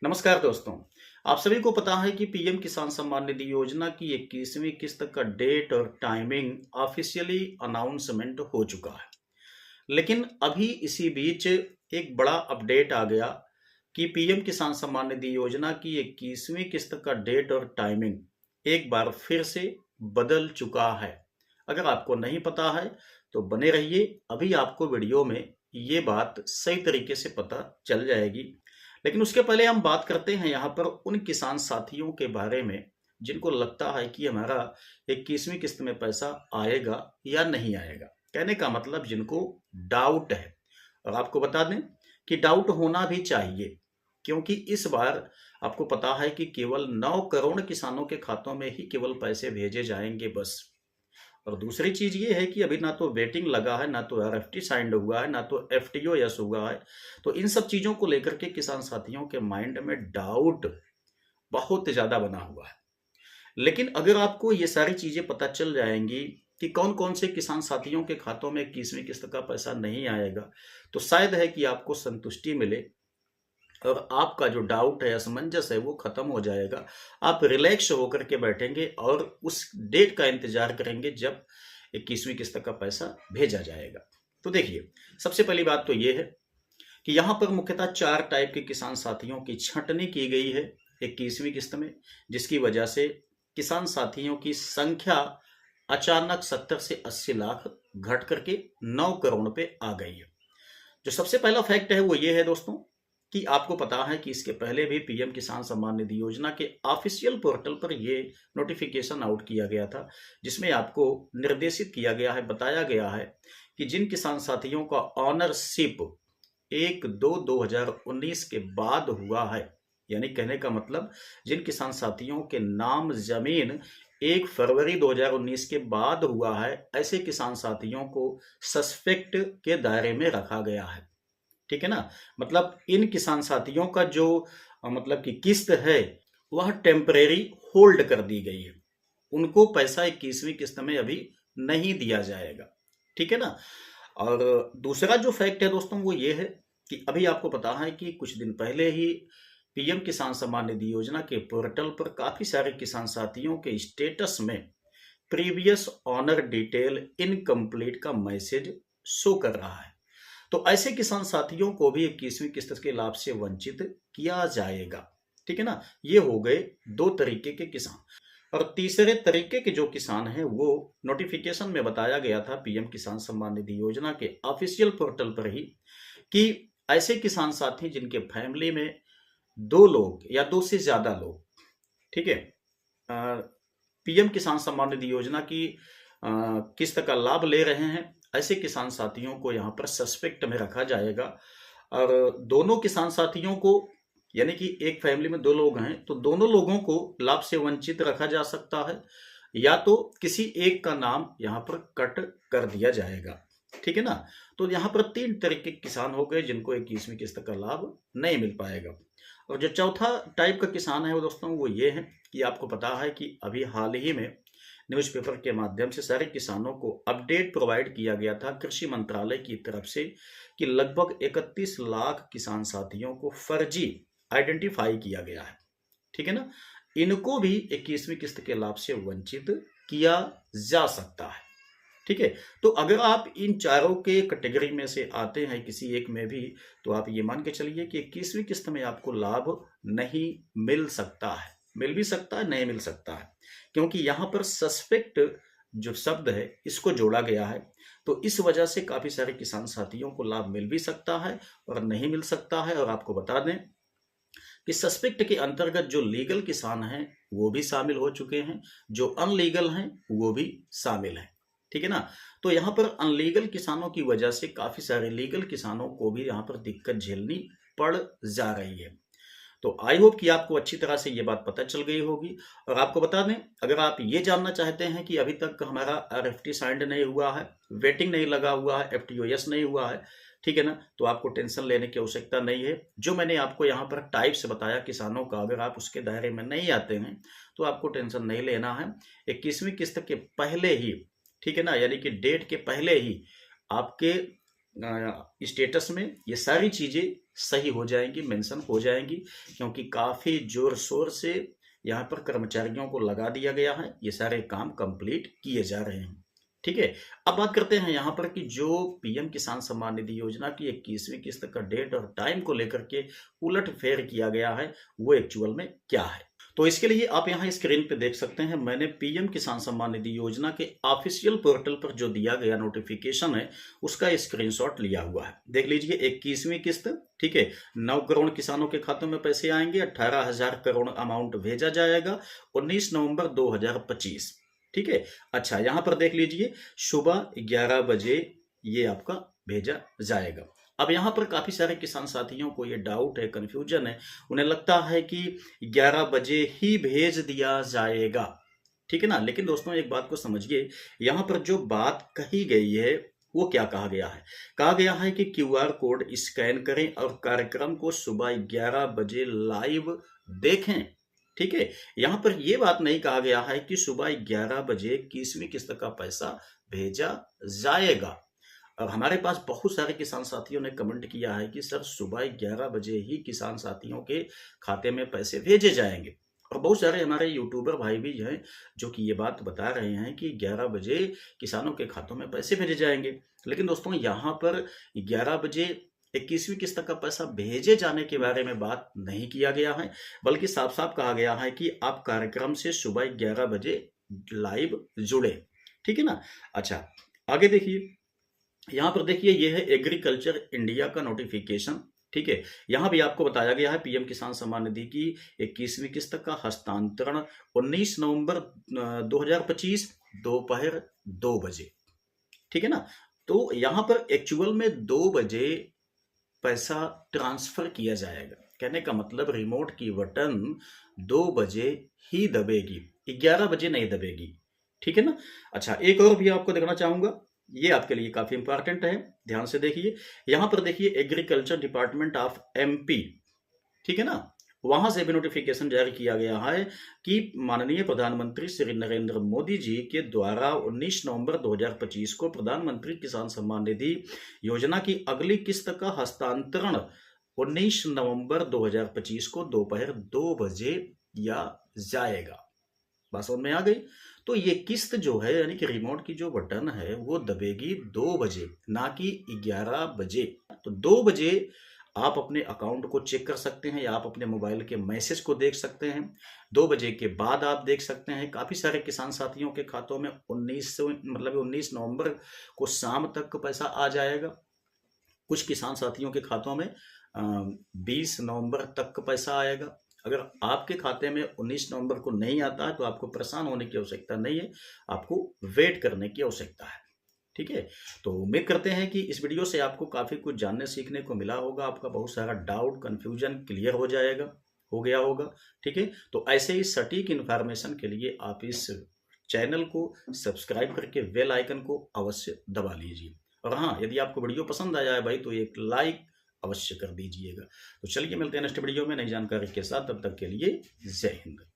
नमस्कार दोस्तों। आप सभी को पता है कि पीएम किसान सम्मान निधि योजना की 21वीं किस्त का डेट और टाइमिंग ऑफिशियली अनाउंसमेंट हो चुका है। लेकिन अभी इसी बीच एक बड़ा अपडेट आ गया कि पीएम किसान सम्मान निधि योजना की 21वीं किस्त का डेट और टाइमिंग एक बार फिर से बदल चुका है। अगर आपको नहीं पता है तो बने रहिए, अभी आपको वीडियो में ये बात सही तरीके से पता चल जाएगी। लेकिन उसके पहले हम बात करते हैं यहाँ पर उन किसान साथियों के बारे में जिनको लगता है कि हमारा 21वीं किस्त में पैसा आएगा या नहीं आएगा। कहने का मतलब जिनको डाउट है। और आपको बता दें कि डाउट होना भी चाहिए, क्योंकि इस बार आपको पता है कि केवल 9 करोड़ किसानों के खातों में ही केवल पैसे भेजे जाएंगे बस। और दूसरी चीज ये है कि अभी ना तो वेटिंग लगा है, ना तो आरएफटी साइंड हुआ है, ना तो एफटीओ यस हुआ है। तो इन सब चीजों को लेकर के किसान साथियों के माइंड में डाउट बहुत ज्यादा बना हुआ है। लेकिन अगर आपको ये सारी चीजें पता चल जाएंगी कि कौन कौन से किसान साथियों के खातों में 21वीं किस्त का पैसा नहीं आएगा, तो शायद है कि आपको संतुष्टि मिले और आपका जो डाउट है, असमंजस है, वो खत्म हो जाएगा। आप रिलैक्स होकर के बैठेंगे और उस डेट का इंतजार करेंगे जब 21वीं किस्त का पैसा भेजा जाएगा। तो देखिए, सबसे पहली बात तो ये है कि यहाँ पर मुख्यतः 4 टाइप के किसान साथियों की छंटनी की गई है 21वीं किस्त में, जिसकी वजह से किसान साथियों की संख्या अचानक 70 से 80 लाख घट करके 9 करोड़ पे आ गई है। जो सबसे पहला फैक्ट है वो ये है दोस्तों कि आपको पता है कि इसके पहले भी पीएम किसान सम्मान निधि योजना के ऑफिशियल पोर्टल पर ये नोटिफिकेशन आउट किया गया था, जिसमें आपको निर्देशित किया गया है, बताया गया है कि जिन किसान साथियों का ऑनरशिप 1/2/2019 के बाद हुआ है, यानी कहने का मतलब जिन किसान साथियों के नाम जमीन 1 फरवरी 2019 के बाद हुआ है, ऐसे किसान साथियों को सस्पेक्ट के दायरे में रखा गया है। ठीक है ना। मतलब इन किसान साथियों का जो मतलब कि किस्त है वह टेम्परेरी होल्ड कर दी गई है। उनको पैसा 21वीं किस्त में अभी नहीं दिया जाएगा। ठीक है ना। और दूसरा जो फैक्ट है दोस्तों वो ये है कि अभी आपको पता है कि कुछ दिन पहले ही पीएम किसान सम्मान निधि योजना के पोर्टल पर काफी सारे किसान साथियों के स्टेटस में प्रीवियस ऑनर डिटेल इनकम्प्लीट का मैसेज शो कर रहा है। तो ऐसे किसान साथियों को भी 21वीं किस्त के लाभ से वंचित किया जाएगा। ठीक है ना। ये हो गए 2 तरीके के किसान। और तीसरे तरीके के जो किसान हैं वो नोटिफिकेशन में बताया गया था पीएम किसान सम्मान निधि योजना के ऑफिशियल पोर्टल पर ही कि ऐसे किसान साथी जिनके फैमिली में 2 लोग या 2 से ज्यादा लोग, ठीक है, पीएम किसान सम्मान निधि योजना की किस्त का लाभ ले रहे हैं, ऐसे किसान साथियों को यहाँ पर सस्पेक्ट में रखा जाएगा। और दोनों किसान साथियों को, यानी कि एक फैमिली में 2 लोग हैं तो दोनों लोगों को लाभ से वंचित रखा जा सकता है, या तो किसी एक का नाम यहाँ पर कट कर दिया जाएगा। ठीक है ना। तो यहाँ पर 3 तरीके के किसान हो गए जिनको 21वीं किस्त का लाभ नहीं मिल पाएगा। और जो चौथा टाइप का किसान है वो दोस्तों वो ये है कि आपको पता है कि अभी हाल ही में न्यूज़पेपर के माध्यम से सारे किसानों को अपडेट प्रोवाइड किया गया था कृषि मंत्रालय की तरफ से कि लगभग 31 लाख किसान साथियों को फर्जी आइडेंटिफाई किया गया है। ठीक है ना। इनको भी 21वीं किस्त के लाभ से वंचित किया जा सकता है। ठीक है। तो अगर आप इन चारों के कैटेगरी में से आते हैं किसी एक में भी, तो आप ये मान के चलिए कि 21वीं किस्त में आपको लाभ नहीं मिल सकता है। मिल भी सकता है, नहीं मिल सकता है, क्योंकि यहां पर सस्पेक्ट जो शब्द है इसको जोड़ा गया है। तो इस वजह से काफी सारे किसान साथियों को लाभ मिल भी सकता है और नहीं मिल सकता है। और आपको बता दें कि सस्पेक्ट के अंतर्गत जो लीगल किसान हैं वो भी शामिल हो चुके हैं, जो अनलीगल हैं वो भी शामिल हैं। ठीक है ना। तो यहाँ पर अनलीगल किसानों की वजह से काफी सारे लीगल किसानों को भी यहाँ पर दिक्कत झेलनी पड़ जा रही है। तो आई होप कि आपको अच्छी तरह से ये बात पता चल गई होगी। और आपको बता दें, अगर आप ये जानना चाहते हैं कि अभी तक हमारा आरएफटी साइंड नहीं हुआ है, वेटिंग नहीं लगा हुआ है, एफटीओएस नहीं हुआ है, ठीक है ना, तो आपको टेंशन लेने की आवश्यकता नहीं है। जो मैंने आपको यहाँ पर टाइप से बताया किसानों का, अगर आप उसके दायरे में नहीं आते हैं तो आपको टेंशन नहीं लेना है। 21वीं किस्त के पहले ही, ठीक है ना, यानी कि डेट के पहले ही आपके स्टेटस में ये सारी चीजें सही हो जाएंगी, मेंशन हो जाएंगी, क्योंकि काफ़ी ज़ोर शोर से यहाँ पर कर्मचारियों को लगा दिया गया है। ये सारे काम कंप्लीट किए जा रहे हैं। ठीक है। अब बात करते हैं यहाँ पर कि जो पीएम किसान सम्मान निधि योजना की 21वीं किस्त का डेट और टाइम को लेकर के उलट-फेर किया गया है, वो एक्चुअल में क्या है? तो इसके लिए आप यहाँ स्क्रीन पे देख सकते हैं, मैंने पीएम किसान सम्मान निधि योजना के ऑफिशियल पोर्टल पर जो दिया गया नोटिफिकेशन है, उसका स्क्रीनशॉट लिया हुआ है। देख लीजिए, 21वीं किस्त, ठीक है, 9 करोड़ किसानों के खातों में पैसे आएंगे, 18,000 करोड़ अमाउंट भेजा जाएगा, 19 नवंबर 2025। ठीक है। अच्छा, यहाँ पर देख लीजिए, सुबह 11 बजे ये आपका भेजा जाएगा। अब यहाँ पर काफ़ी सारे किसान साथियों को ये डाउट है, कन्फ्यूजन है, उन्हें लगता है कि 11 बजे ही भेज दिया जाएगा। ठीक है ना। लेकिन दोस्तों, एक बात को समझिए, यहाँ पर जो बात कही गई है वो क्या कहा गया है? कहा गया है कि क्यूआर कोड स्कैन करें और कार्यक्रम को सुबह 11 बजे लाइव देखें। ठीक है। यहाँ पर यह बात नहीं कहा गया है कि सुबह 11 बजे 21वीं किस्त का पैसा भेजा जाएगा। और हमारे पास बहुत सारे किसान साथियों ने कमेंट किया है कि सर, सुबह 11 बजे ही किसान साथियों के खाते में पैसे भेजे जाएंगे। और बहुत सारे हमारे यूट्यूबर भाई भी हैं जो कि ये बात बता रहे हैं कि 11 बजे किसानों के खातों में पैसे भेजे जाएंगे। लेकिन दोस्तों, यहाँ पर 11 बजे 21वीं किस्त का पैसा भेजे जाने के बारे में बात नहीं किया गया है, बल्कि साफ साफ कहा गया है कि आप कार्यक्रम से सुबह 11 बजे लाइव जुड़े। ठीक है ना। अच्छा, आगे देखिए, यहाँ पर देखिए, ये है एग्रीकल्चर इंडिया का नोटिफिकेशन। ठीक है। यहाँ भी आपको बताया गया है पीएम किसान सम्मान निधि की 21वीं किस्त का हस्तांतरण 19 नवंबर 2025 दोपहर 2 बजे। ठीक है ना। तो यहाँ पर एक्चुअल में 2 बजे पैसा ट्रांसफर किया जाएगा। कहने का मतलब, रिमोट की बटन 2 बजे ही दबेगी, 11 बजे नहीं दबेगी। ठीक है ना। अच्छा, एक और भी आपको दिखाना चाहूंगा, ये आपके लिए काफी इंपॉर्टेंट है, ध्यान से देखिए। यहां पर देखिए, एग्रीकल्चर डिपार्टमेंट ऑफ एमपी, ठीक है ना, वहां से भी नोटिफिकेशन जारी किया गया है कि माननीय प्रधानमंत्री श्री नरेंद्र मोदी जी के द्वारा 19 नवंबर 2025 को प्रधानमंत्री किसान सम्मान निधि योजना की अगली किस्त का हस्तांतरण 19 नवंबर 2025 को दोपहर 2 बजे किया जाएगा। बात समझ में आ गई? तो ये किस्त जो है, यानी कि रिमोट की जो बटन है, वो दबेगी 2 बजे, ना कि 11 बजे। तो 2 बजे आप अपने अकाउंट को चेक कर सकते हैं या आप अपने मोबाइल के मैसेज को देख सकते हैं। 2 बजे के बाद आप देख सकते हैं काफ़ी सारे किसान साथियों के खातों में 19 नवंबर को शाम तक पैसा आ जाएगा। कुछ किसान साथियों के खातों में 20 नवंबर तक पैसा आएगा। अगर आपके खाते में 19 नवंबर को नहीं आता है तो आपको परेशान होने की आवश्यकता नहीं है, आपको वेट करने की आवश्यकता है। ठीक है। तो उम्मीद करते हैं कि इस वीडियो से आपको काफ़ी कुछ जानने सीखने को मिला होगा, आपका बहुत सारा डाउट कन्फ्यूजन क्लियर हो गया होगा। ठीक है। तो ऐसे ही सटीक इन्फॉर्मेशन के लिए आप इस चैनल को सब्सक्राइब करके बेल आइकन को अवश्य दबा लीजिए। और हाँ, यदि आपको वीडियो पसंद आया है भाई, तो एक लाइक अवश्य कर दीजिएगा। तो चलिए, मिलते हैं नेक्स्ट वीडियो में नई जानकारी के साथ। तब तक के लिए जय हिंद।